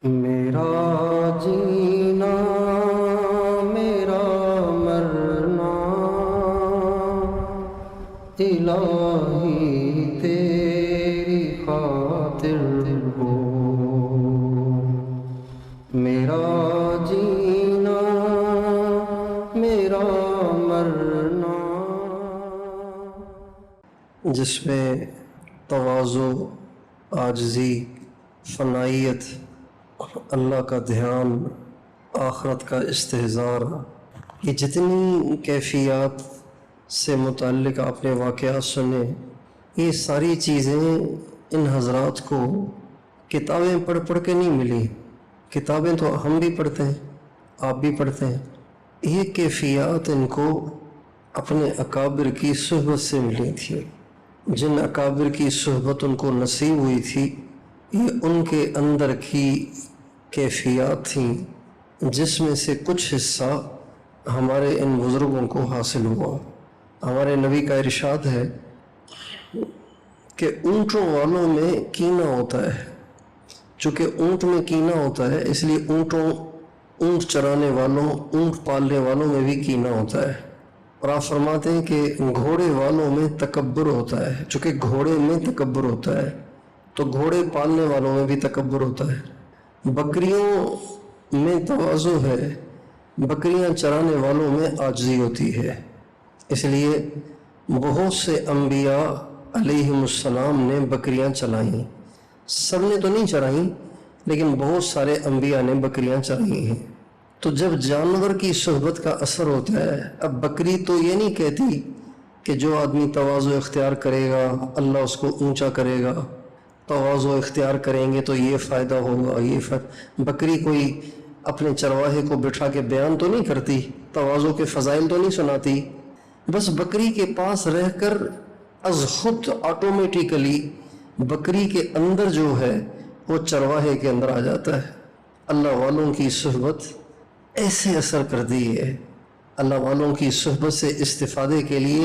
میرا جینا میرا مرنا الہی تیری خاطر ہو، میرا جینا میرا مرنا، جس میں تواضع، عاجزی، فنائیت، اللہ کا دھیان، آخرت کا استحضار، یہ جتنی کیفیات سے متعلق آپ نے واقعات سنے، یہ ساری چیزیں ان حضرات کو کتابیں پڑھ پڑھ کے نہیں ملی۔ کتابیں تو ہم بھی پڑھتے ہیں، آپ بھی پڑھتے ہیں، یہ کیفیات ان کو اپنے اکابر کی صحبت سے ملی تھی۔ جن اکابر کی صحبت ان کو نصیب ہوئی تھی، یہ ان کے اندر کی کیفیات تھیں، جس میں سے کچھ حصہ ہمارے ان بزرگوں کو حاصل ہوا۔ ہمارے نبی کا ارشاد ہے کہ اونٹوں والوں میں کینہ ہوتا ہے، چونکہ اونٹ میں کینہ ہوتا ہے اس لیے اونٹ چرانے والوں، اونٹ پالنے والوں میں بھی کینہ ہوتا ہے۔ اور آپ فرماتے ہیں کہ گھوڑے والوں میں تکبر ہوتا ہے، چونکہ گھوڑے میں تکبر ہوتا ہے تو گھوڑے پالنے والوں میں بھی تکبر ہوتا ہے۔ بکریوں میں تواضع ہے، بکریاں چرانے والوں میں عاجزی ہوتی ہے۔ اس لیے بہت سے انبیاء علیہم السلام نے بکریاں چلائیں، سب نے تو نہیں چرائیں لیکن بہت سارے انبیاء نے بکریاں چرائی ہیں۔ تو جب جانور کی صحبت کا اثر ہوتا ہے، اب بکری تو یہ نہیں کہتی کہ جو آدمی تواضع اختیار کرے گا اللہ اس کو اونچا کرے گا، تواضع اختیار کریں گے تو یہ فائدہ ہوگا، یہ فائدہ۔ بکری کوئی اپنے چرواہے کو بٹھا کے بیان تو نہیں کرتی، تواضع کے فضائل تو نہیں سناتی، بس بکری کے پاس رہ کر از خود آٹومیٹیکلی بکری کے اندر جو ہے وہ چرواہے کے اندر آ جاتا ہے۔ اللہ والوں کی صحبت ایسے اثر کرتی ہے۔ اللہ والوں کی صحبت سے استفادے کے لیے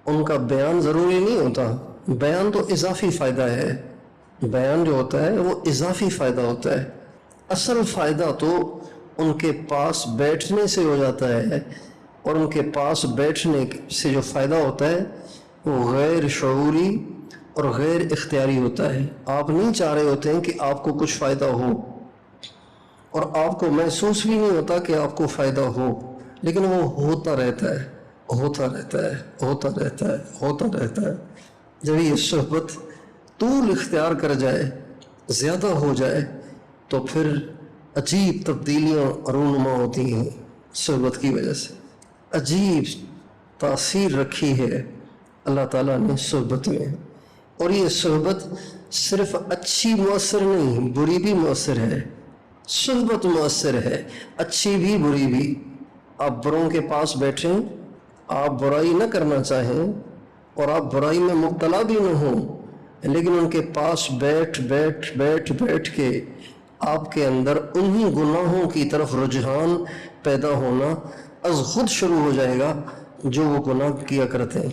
ان کا بیان ضروری نہیں ہوتا، بیان تو اضافی فائدہ ہے، بیان جو ہوتا ہے وہ اضافی فائدہ ہوتا ہے، اصل فائدہ تو ان کے پاس بیٹھنے سے ہو جاتا ہے، اور ان کے پاس بیٹھنے سے جو فائدہ ہوتا ہے وہ غیر شعوری اور غیر اختیاری ہوتا ہے۔ آپ نہیں چاہ رہے ہوتے ہیں کہ آپ کو کچھ فائدہ ہو، اور آپ کو محسوس بھی نہیں ہوتا کہ آپ کو فائدہ ہو، لیکن وہ ہوتا رہتا ہے، ہوتا رہتا ہے، ہوتا رہتا ہے، ہوتا رہتا ہے۔ جب یہ صحبت طول اختیار کر جائے، زیادہ ہو جائے، تو پھر عجیب تبدیلیاں رونما ہوتی ہیں۔ صحبت کی وجہ سے عجیب تاثیر رکھی ہے اللہ تعالیٰ نے صحبت میں، اور یہ صحبت صرف اچھی مؤثر نہیں، بری بھی مؤثر ہے۔ صحبت مؤثر ہے، اچھی بھی بری بھی۔ آپ بروں کے پاس بیٹھیں، آپ برائی نہ کرنا چاہیں اور آپ برائی میں مبتلا بھی نہ ہوں، لیکن ان کے پاس بیٹھ کے آپ کے اندر انہی گناہوں کی طرف رجحان پیدا ہونا از خود شروع ہو جائے گا جو وہ گناہ کیا کرتے ہیں۔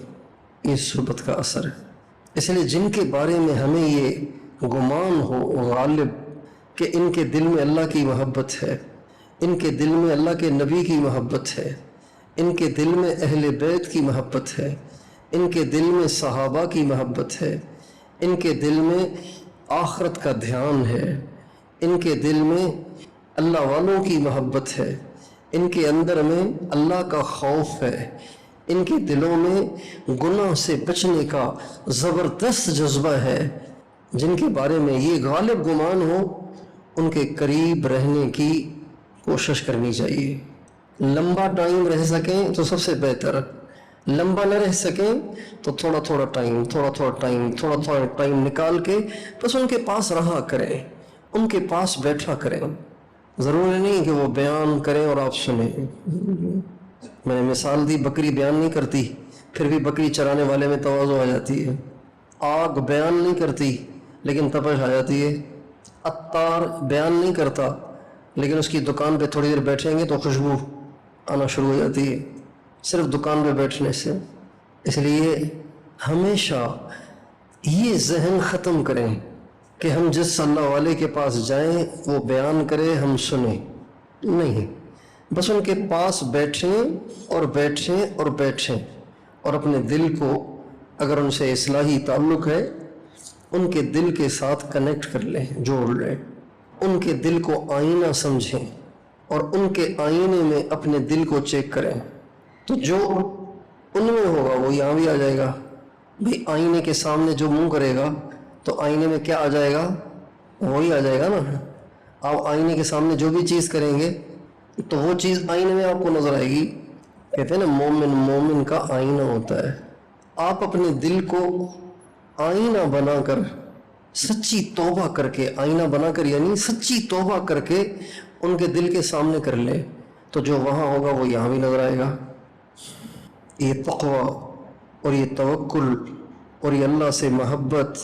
یہ صحبت کا اثر ہے۔ اس لیے جن کے بارے میں ہمیں یہ گمان ہو غالب کہ ان کے دل میں اللہ کی محبت ہے، ان کے دل میں اللہ کے نبی کی محبت ہے، ان کے دل میں اہل بیت کی محبت ہے، ان کے دل میں صحابہ کی محبت ہے، ان کے دل میں آخرت کا دھیان ہے، ان کے دل میں اللہ والوں کی محبت ہے، ان کے اندر میں اللہ کا خوف ہے، ان کے دلوں میں گناہ سے بچنے کا زبردست جذبہ ہے، جن کے بارے میں یہ غالب گمان ہو ان کے قریب رہنے کی کوشش کرنی چاہیے۔ لمبا ٹائم رہ سکیں تو سب سے بہتر، لمبا نہ رہ سکیں تو تھوڑا تھوڑا ٹائم نکال کے بس ان کے پاس رہا کریں، ان کے پاس بیٹھا کریں۔ ضروری نہیں کہ وہ بیان کریں اور آپ سنیں۔ میں نے مثال دی، بکری بیان نہیں کرتی پھر بھی بکری چرانے والے میں تواضع آ جاتی ہے۔ آگ بیان نہیں کرتی لیکن تپش آ جاتی ہے۔ عطار بیان نہیں کرتا لیکن اس کی دکان پہ تھوڑی دیر بیٹھیں گے تو خوشبو آنا شروع ہو جاتی ہے، صرف دکان پہ بیٹھنے سے۔ اس لیے ہمیشہ یہ ذہن ختم کریں کہ ہم جس اللہ والے کے پاس جائیں وہ بیان کرے ہم سنیں، نہیں، بس ان کے پاس بیٹھیں اور بیٹھیں اور بیٹھیں، اور اپنے دل کو اگر ان سے اصلاحی تعلق ہے ان کے دل کے ساتھ کنیکٹ کر لیں، جوڑ لیں، ان کے دل کو آئینہ سمجھیں اور ان کے آئینے میں اپنے دل کو چیک کریں، تو جو ان میں ہوگا وہ یہاں بھی آ جائے گا۔ بھئی آئینے کے سامنے جو منہ کرے گا تو آئینے میں کیا آ جائے گا؟ وہی آ جائے گا نا۔ آپ آئینے کے سامنے جو بھی چیز کریں گے تو وہ چیز آئینے میں آپ کو نظر آئے گی۔ کہتے ہیں نا مومن کا آئینہ ہوتا ہے۔ آپ اپنے دل کو آئینہ بنا کر سچی توبہ کر کے، آئینہ بنا کر یعنی سچی توبہ کر کے ان کے دل کے سامنے کر لے، تو جو وہاں ہوگا وہ یہاں بھی نظر آئے گا۔ یہ تقوی اور یہ توکل اور یہ اللہ سے محبت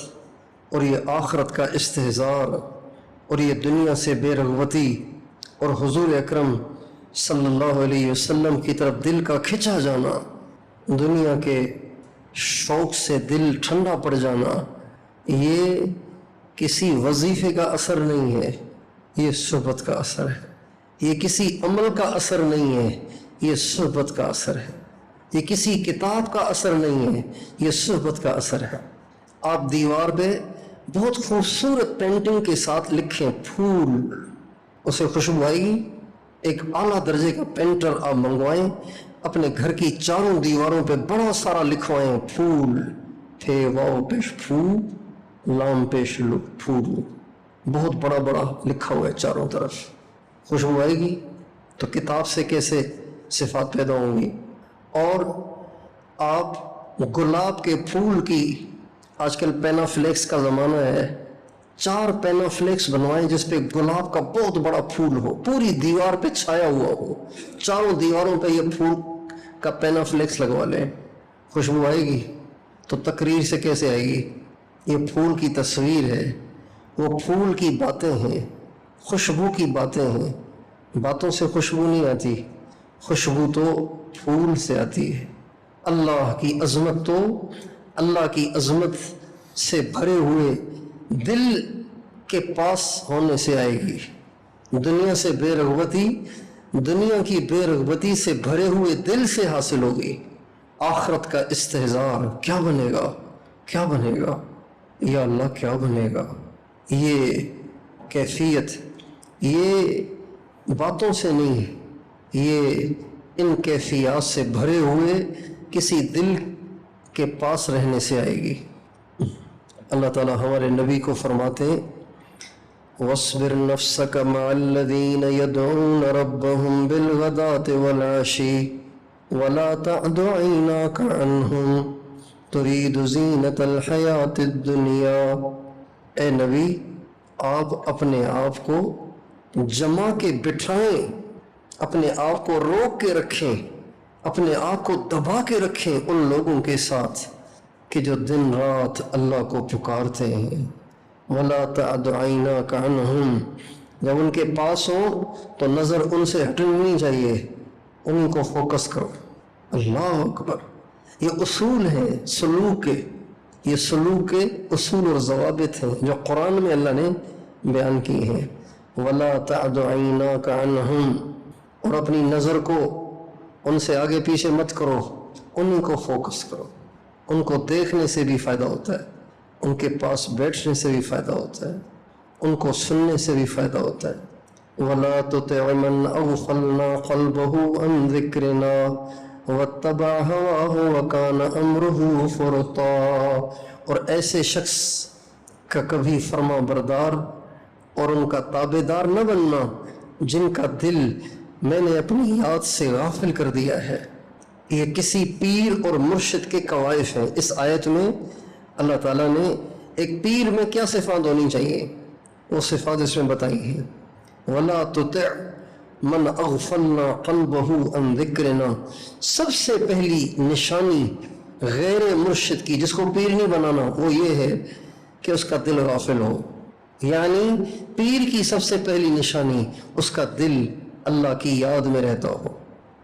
اور یہ آخرت کا استحضار اور یہ دنیا سے بے رغبتی اور حضور اکرم صلی اللہ علیہ وسلم کی طرف دل کا کھنچا جانا، دنیا کے شوق سے دل ٹھنڈا پڑ جانا، یہ کسی وظیفے کا اثر نہیں ہے، یہ صحبت کا اثر ہے۔ یہ کسی عمل کا اثر نہیں ہے، یہ صحبت کا اثر ہے۔ یہ کسی کتاب کا اثر نہیں ہے، یہ صحبت کا اثر ہے۔ آپ دیوار پہ بہت خوبصورت پینٹنگ کے ساتھ لکھیں پھول، اسے خوشبو آئے گی۔ ایک اعلیٰ درجے کا پینٹر آپ منگوائیں، اپنے گھر کی چاروں دیواروں پہ بڑا سارا لکھوائیں پھول، پھے واؤ پیش پھول لام پیش لو پھول، بہت بڑا بڑا لکھا ہوا ہے چاروں طرف، خوشبو آئے گی۔ تو کتاب سے کیسے صفات پیدا ہوں گی؟ اور آپ گلاب کے پھول کی، آج کل پینا فلیکس کا زمانہ ہے، 4 پینا فلیکس بنوائیں جس پہ گلاب کا بہت بڑا پھول ہو، پوری دیوار پہ چھایا ہوا ہو، چاروں دیواروں پہ یہ پھول کا پینا فلیکس لگوا لیں، خوشبو آئے گی؟ تو تقریر سے کیسے آئے گی؟ یہ پھول کی تصویر ہے، وہ پھول کی باتیں ہیں، خوشبو کی باتیں ہیں۔ باتوں سے خوشبو نہیں آتی، خوشبو تو پھول سے آتی ہے۔ اللہ کی عظمت تو اللہ کی عظمت سے بھرے ہوئے دل کے پاس ہونے سے آئے گی۔ دنیا سے بے رغبتی، دنیا کی بے رغبتی سے بھرے ہوئے دل سے حاصل ہوگی۔ آخرت کا استحضار کیا بنے گا؟ کیا بنے گا؟ یا اللہ کیا بنے گا؟ یہ کیفیت یہ باتوں سے نہیں، یہ ان کیفیات سے بھرے ہوئے کسی دل کے پاس رہنے سے آئے گی۔ اللہ تعالیٰ ہمارے نبی کو فرماتے ہیں وَاصْبِرْ نَفْسَكَ مَعَ الَّذِينَ يَدْعُونَ رَبَّهُمْ بِالْغَدَاةِ وَالْعَشِيِّ وَلَا تَعْدُ عَيْنَاكَ عَنْهُمْ تُرِيدُ زِينَةَ الْحَيَاةِ الدُّنْيَا۔ اے نبی، آپ اپنے آپ کو جما کے بٹھائیں، اپنے آپ کو روک کے رکھیں، اپنے آپ کو دبا کے رکھیں ان لوگوں کے ساتھ کہ جو دن رات اللہ کو پکارتے ہیں۔ وَلَا تَعْدُ عَيْنَاكَ عَنْهُمْ، جب ان کے پاس ہوں تو نظر ان سے ہٹنی نہیں چاہیے، ان کو فوکس کرو۔ اللہ اکبر! یہ اصول ہیں سلوک کے، یہ سلوک کے اصول اور ضوابط ہیں جو قرآن میں اللہ نے بیان کی ہیں۔ وَلَا تَعْدُ عَيْنَاكَ عَنْهُمْ، اور اپنی نظر کو ان سے آگے پیچھے مت کرو، انہیں کو فوکس کرو۔ ان کو دیکھنے سے بھی فائدہ ہوتا ہے، ان کے پاس بیٹھنے سے بھی فائدہ ہوتا ہے، ان کو سننے سے بھی فائدہ ہوتا ہے۔ وَلَا تُطِعْ مَنْ أَغْفَلْنَا قَلْبَهُ عَنْ ذِكْرِنَا وَاتَّبَعَ هَوَاهُ وَكَانَ أَمْرُهُ فُرُطًا، اور ایسے شخص کا کبھی فرما بردار اور ان کا تابع دار نہ بننا جن کا دل میں نے اپنی یاد سے غافل کر دیا ہے۔ یہ کسی پیر اور مرشد کے کوائف ہیں۔ اس آیت میں اللہ تعالیٰ نے ایک پیر میں کیا صفات ہونی چاہیے وہ صفات اس میں بتائی ہیں۔ وَلَا تُطِعْ مَنْ أَغْفَلْنَا قَلْبَهُ عَنْ ذِكْرِنَا، سب سے پہلی نشانی غیر مرشد کی، جس کو پیر نہیں بنانا، وہ یہ ہے کہ اس کا دل غافل ہو۔ یعنی پیر کی سب سے پہلی نشانی اس کا دل اللہ کی یاد میں رہتا ہو،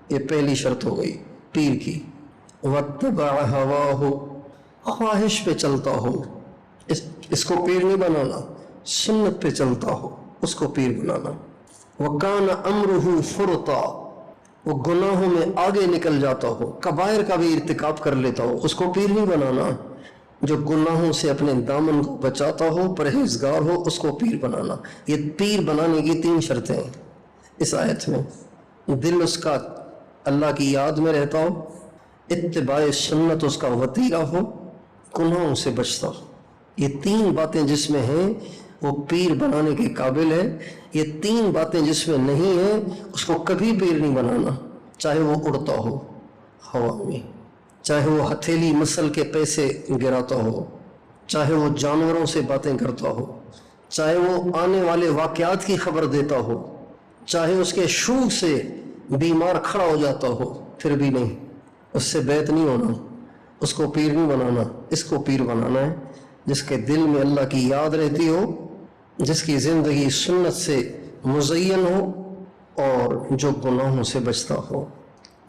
یہ پہلی شرط ہو گئی پیر کی۔ وَاتَّبَعَ هَوَاهُ، خواہش پہ چلتا ہو، اس کو پیر نہیں بنانا۔ سنت پہ چلتا ہو اس کو پیر بنانا۔ وَكَانَ أَمْرُهُ فُرْطًا، وہ گناہوں میں آگے نکل جاتا ہو، کبائر کا بھی ارتکاب کر لیتا ہو، اس کو پیر نہیں بنانا۔ جو گناہوں سے اپنے دامن کو بچاتا ہو، پرہیزگار ہو، اس کو پیر بنانا۔ یہ پیر بنانے کی 3 شرطیں ہیں اس آیت میں۔ دل اس کا اللہ کی یاد میں رہتا ہو، اتباع سنت اس کا وتیرہ ہو، گناہوں سے بچتا ہو۔ یہ 3 باتیں جس میں ہیں وہ پیر بنانے کے قابل ہے۔ یہ 3 باتیں جس میں نہیں ہیں اس کو کبھی پیر نہیں بنانا، چاہے وہ اڑتا ہو ہوا میں، چاہے وہ ہتھیلی مسل کے پیسے گراتا ہو، چاہے وہ جانوروں سے باتیں کرتا ہو، چاہے وہ آنے والے واقعات کی خبر دیتا ہو، چاہے اس کے شوق سے بیمار کھڑا ہو جاتا ہو، پھر بھی نہیں، اس سے بیعت نہیں ہونا، اس کو پیر نہیں بنانا۔ اس کو پیر بنانا ہے جس کے دل میں اللہ کی یاد رہتی ہو، جس کی زندگی سنت سے مزین ہو اور جو گناہوں سے بچتا ہو۔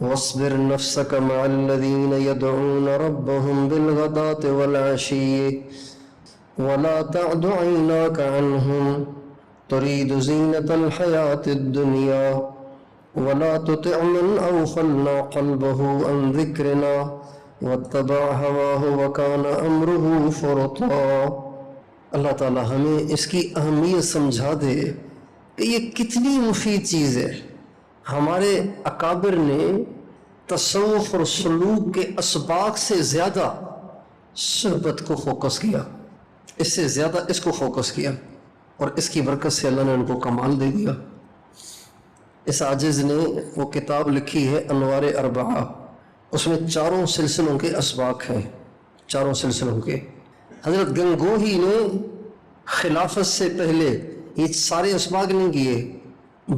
وَاصْبِرْ نَفْسَكَ مَعَ الَّذِينَ يَدْعُونَ رَبَّهُمْ بِالْغَدَاةِ وَالْعَشِيِّ وَلَا تَعْدُ عَيْنَاكَ عَنْهُمْ تُرِيدُ زِينَةَ الْحَيَاةِ الدُّنْيَا وَلَا تُطِعْ مَنْ أَغْفَلْنَا قَلْبَهُ عَنْ ذِكْرِنَا وَاتَّبَعَ هَوَاهُ وَكَانَ أَمْرُهُ فُرُطًا۔ اللہ تعالی ہمیں اس کی اہمیت سمجھا دے کہ یہ کتنی مفید چیز ہے۔ ہمارے اکابر نے تصوف اور سلوک کے اسباق سے زیادہ صحبت کو فوکس کیا، اس سے زیادہ اس کو فوکس کیا، اور اس کی برکت سے اللہ نے ان کو کمال دے دیا۔ اس عاجز نے وہ کتاب لکھی ہے انوار اربعہ، اس میں 4 سلسلوں کے اسباق ہیں، 4 سلسلوں کے۔ حضرت گنگوہی نے خلافت سے پہلے یہ سارے اسباق نہیں کیے،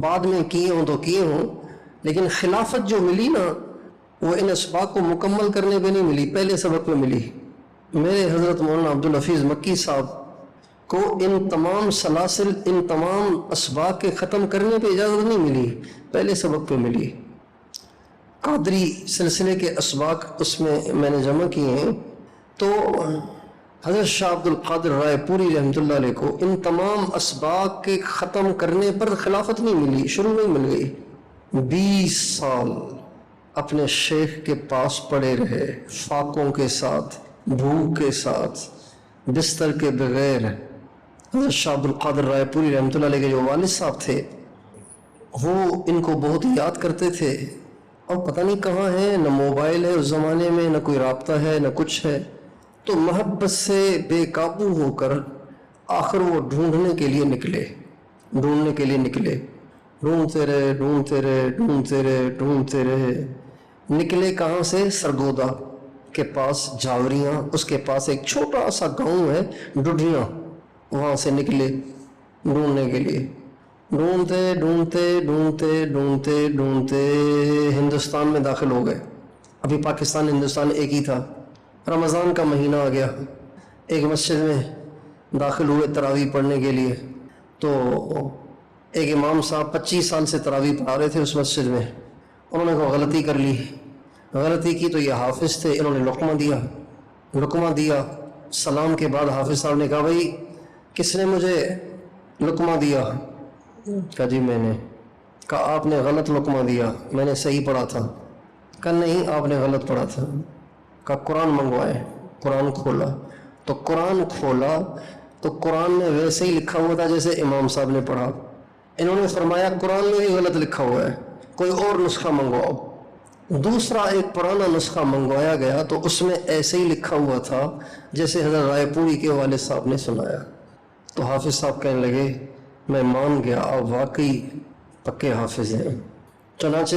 بعد میں کیے ہوں تو کیے ہوں، لیکن خلافت جو ملی نا وہ ان اسباق کو مکمل کرنے پہ نہیں ملی، پہلے سبق پہ ملی۔ میرے حضرت مولانا عبدالحفیظ مکی صاحب کو ان تمام سلاسل، ان تمام اسباق کے ختم کرنے پہ اجازت نہیں ملی، پہلے سبق پہ ملی۔ قادری سلسلے کے اسباق اس میں نے جمع کیے ہیں، تو حضرت شاہ عبد القادر رائے پوری رحمۃ اللہ علیہ کو ان تمام اسباق کے ختم کرنے پر خلافت نہیں ملی، شروع میں مل گئی۔ 20 سال اپنے شیخ کے پاس پڑے رہے، فاقوں کے ساتھ، بھوک کے ساتھ، بستر کے بغیر۔ حضرت شاہ عبد القادر رائے پوری رحمۃ اللہ علیہ کے جو والد صاحب تھے وہ ان کو بہت یاد کرتے تھے، اور پتہ نہیں کہاں ہے، نہ موبائل ہے اس زمانے میں، نہ کوئی رابطہ ہے، نہ کچھ ہے، تو محبت سے بے قابو ہو کر آخر وہ ڈھونڈنے کے لیے نکلے، ڈھونڈتے رہے، نکلے کہاں سے؟ سرگودا کے پاس جاوریاں، اس کے پاس ایک چھوٹا سا گاؤں ہے ڈڈریاں، وہاں سے نکلے ڈھونڈنے کے لیے۔ ڈھونڈتے ہندوستان میں داخل ہو گئے۔ ابھی پاکستان ہندوستان ایک ہی تھا۔ رمضان کا مہینہ آ گیا، ایک مسجد میں داخل ہوئے تراویح پڑھنے کے لیے، تو ایک امام صاحب 25 سال سے تراویح پڑھا رہے تھے اس مسجد میں، انہوں نے کوئی غلطی کر لی، غلطی کی تو یہ حافظ تھے، انہوں نے لقمہ دیا۔ سلام کے بعد حافظ صاحب نے کہا بھائی کس نے مجھے لقمہ دیا؟ کہا جی میں نے۔ کہا آپ نے غلط لقمہ دیا، میں نے صحیح پڑھا تھا۔ کہا نہیں آپ نے غلط پڑھا تھا۔ کہا قرآن منگوائے، قرآن کھولا تو قرآن میں ویسے ہی لکھا ہوا تھا جیسے امام صاحب نے پڑھا۔ انہوں نے فرمایا قرآن میں ہی غلط لکھا ہوا ہے، کوئی اور نسخہ منگواؤ۔ دوسرا ایک پرانا نسخہ منگوایا گیا تو اس میں ایسے ہی لکھا ہوا تھا جیسے حضرت رائے پوری کے والد صاحب نے سنایا۔ تو حافظ صاحب کہنے لگے میں مان گیا آپ واقعی پکے حافظ ہیں۔ چنانچہ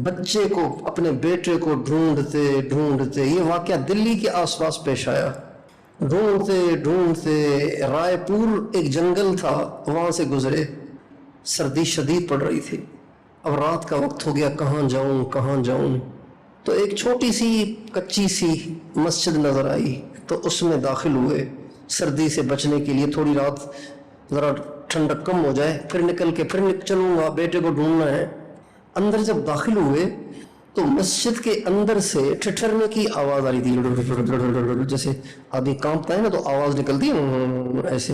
بچے کو، اپنے بیٹے کو ڈھونڈتے یہ واقعہ دلی کے آس پاس پیش آیا۔ ڈھونڈتے رائے پور ایک جنگل تھا، وہاں سے گزرے، سردی شدید پڑ رہی تھی، اب رات کا وقت ہو گیا، کہاں جاؤں؟ تو ایک چھوٹی سی کچی سی مسجد نظر آئی تو اس میں داخل ہوئے، سردی سے بچنے کے لیے، تھوڑی رات ذرا ٹھنڈک کم ہو جائے پھر نکل کے پھر چلوں گا، بیٹے کو ڈھونڈنا ہے۔ اندر جب داخل ہوئے تو مسجد کے اندر سے ٹھٹھرنے کی آواز آ رہی تھی، جیسے آدمی کانپتا ہے نا تو آواز نکلتی ہے ایسے،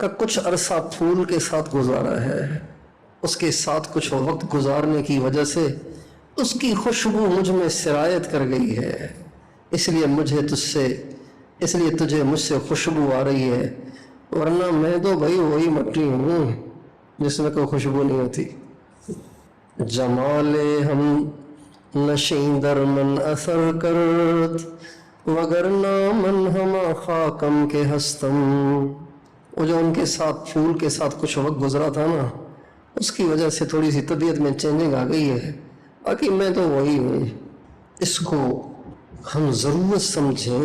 کا کچھ عرصہ پھول کے ساتھ گزارا ہے، اس کے ساتھ کچھ وقت گزارنے کی وجہ سے اس کی خوشبو مجھ میں سرایت کر گئی ہے، اس لیے تجھے مجھ سے خوشبو آ رہی ہے، ورنہ میں تو بھائی وہی مٹی ہوں جس میں کوئی خوشبو نہیں ہوتی۔ جمال ہم نشیں در من اثر کرت وگرنہ من ہما خاکم کے ہستم۔ وہ جو ان کے ساتھ پھول کے ساتھ کچھ وقت گزرا تھا نا، اس کی وجہ سے تھوڑی سی طبیعت میں چینجنگ آ گئی ہے، باقی میں تو وہی ہوں۔ اس کو ہم ضرورت سمجھیں،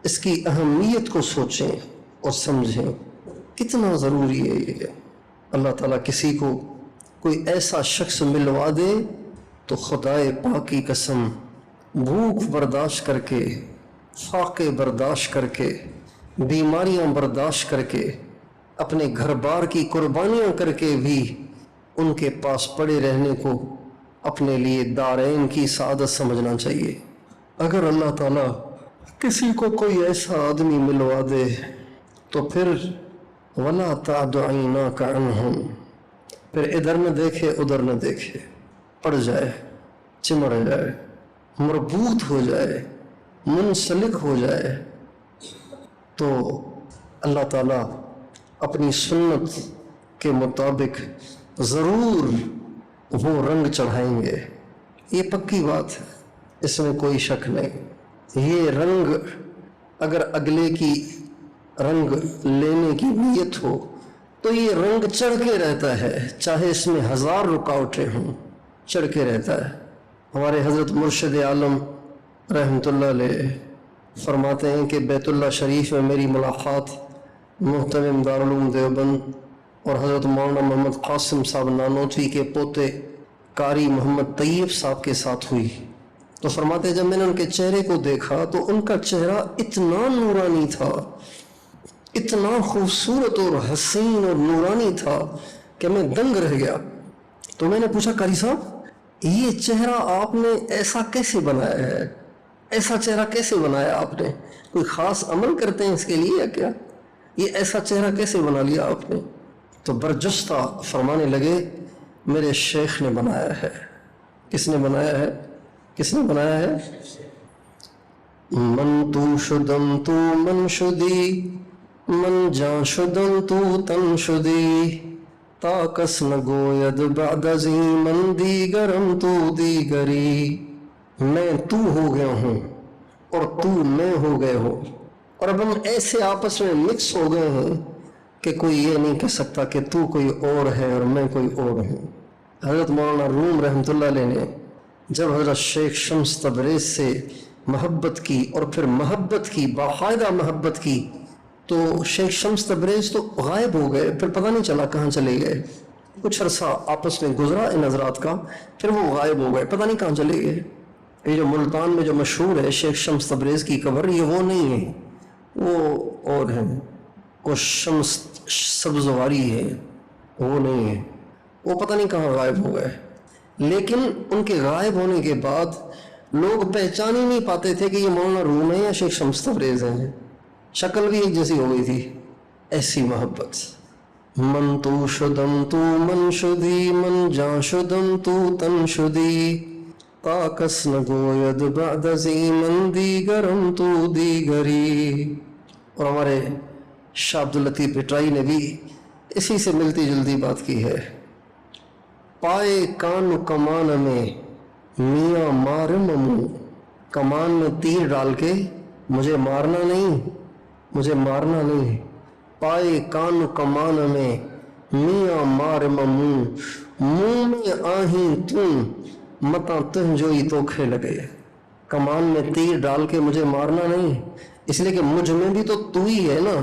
اس کی اہمیت کو سوچیں اور سمجھیں کتنا ضروری ہے یہ۔ اللہ تعالیٰ کسی کو کوئی ایسا شخص ملوا دے تو خدائے پاک کی قسم بھوک برداشت کر کے، فاقے برداشت کر کے، بیماریاں برداشت کر کے، اپنے گھر بار کی قربانیاں کر کے بھی ان کے پاس پڑے رہنے کو اپنے لیے دارین کی سعادت سمجھنا چاہیے۔ اگر اللہ تعالیٰ کسی کو کوئی ایسا آدمی ملوا دے تو پھر وَلَا تَعْدُ عَيْنَاكَ عَنْهُمْ، پھر ادھر نہ دیکھے ادھر نہ دیکھے، پڑ جائے، چمڑ جائے، مربوط ہو جائے، منسلک ہو جائے، تو اللہ تعالیٰ اپنی سنت کے مطابق ضرور وہ رنگ چڑھائیں گے، یہ پکی بات ہے، اس میں کوئی شک نہیں۔ یہ رنگ اگر اگلے کی رنگ لینے کی نیت ہو تو یہ رنگ چڑھ کے رہتا ہے، چاہے اس میں 1000 رکاوٹیں ہوں، چڑھ کے رہتا ہے۔ ہمارے حضرت مرشد عالم رحمۃ اللہ علیہ فرماتے ہیں کہ بیت اللہ شریف میں میری ملاقات محترم دارالعلوم دیوبند اور حضرت مولانا محمد قاسم صاحب نانوتوی کے پوتے قاری محمد طیب صاحب کے ساتھ ہوئی، تو فرماتے ہیں جب میں نے ان کے چہرے کو دیکھا تو ان کا چہرہ اتنا نورانی تھا، اتنا خوبصورت اور حسین اور نورانی تھا کہ میں دنگ رہ گیا۔ تو میں نے پوچھا قاری صاحب یہ چہرہ آپ نے ایسا کیسے بنایا ہے، ایسا چہرہ کیسے بنایا آپ نے، کوئی خاص عمل کرتے ہیں اس کے لیے یا کیا، یہ ایسا چہرہ کیسے بنا لیا آپ نے؟ تو برجستہ فرمانے لگے میرے شیخ نے بنایا ہے۔ کس نے بنایا ہے؟ کس نے بنایا ہے؟ من تو شدم تو من شدی، من جان شدم تو تن شدی، تا کس نگوید بعد ازی من دیگرم تو دیگری۔ میں تو ہو گیا ہوں اور تو میں ہو گئے ہو، اور اب ہم ایسے آپس میں مکس ہو گئے ہیں کہ کوئی یہ نہیں کہہ سکتا کہ تو کوئی اور ہے اور میں کوئی اور ہوں۔ حضرت مولانا روم رحمۃ اللہ علیہ نے جب حضرت شیخ شمس تبریز سے محبت کی اور پھر محبت کی، باقاعدہ محبت کی، تو شیخ شمس تبریز تو غائب ہو گئے، پھر پتہ نہیں چلا کہاں چلے گئے، کچھ عرصہ آپس میں گزرا ان حضرات کا، پھر وہ غائب ہو گئے، پتہ نہیں کہاں چلے گئے۔ یہ جو ملتان میں جو مشہور ہے شیخ شمس تبریز کی قبر، یہ وہ نہیں ہے، وہ اور ہیں، وہ شمس سبزواری ہے، وہ نہیں ہے، وہ پتہ نہیں کہاں غائب ہو گئے۔ لیکن ان کے غائب ہونے کے بعد لوگ پہچان ہی نہیں پاتے تھے کہ یہ مولانا روم ہے یا شیخ شمس تبریز ہیں، شکل بھی ایک جیسی ہو گئی تھی، ایسی محبت۔ من تو شدم تو من شدی، من جان شدم تو تن شدی، تا کس نگوید بعد ازی من دیگرم تو دیگری۔ اور ہمارے شاہ عبداللطیف بٹرائی نے بھی اسی سے ملتی جلتی بات کی ہے۔ پائے کان کمان میں میاں مار ممو، کمان میں تیر ڈال کے مجھے مارنا نہیں، مجھے مارنا نہیں۔ پائے کان کمان میں میاں مار ممو، منہ میں آہیں تم متا تن جوئی تو کھے لگے۔ کمان میں تیر ڈال کے مجھے مارنا نہیں، اس لیے کہ مجھ میں بھی تو ہی ہے نا،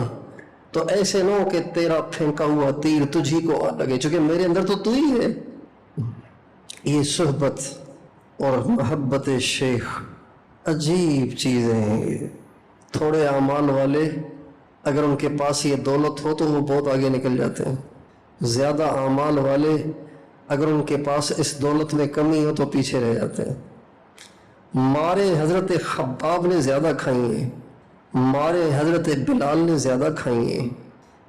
تو ایسے نہ ہو کہ تیرا پھینکا ہوا تیر تجھی کو آ لگے، چونکہ میرے اندر تو ہی ہے۔ یہ صحبت اور محبت شیخ عجیب چیزیں ہیں۔ تھوڑے اعمال والے اگر ان کے پاس یہ دولت ہو تو وہ بہت آگے نکل جاتے ہیں، زیادہ اعمال والے اگر ان کے پاس اس دولت میں کمی ہو تو پیچھے رہ جاتے ہیں۔ مارے حضرت خباب نے زیادہ کھائی ہیں، مارے حضرت بلال نے زیادہ کھائی ہیں،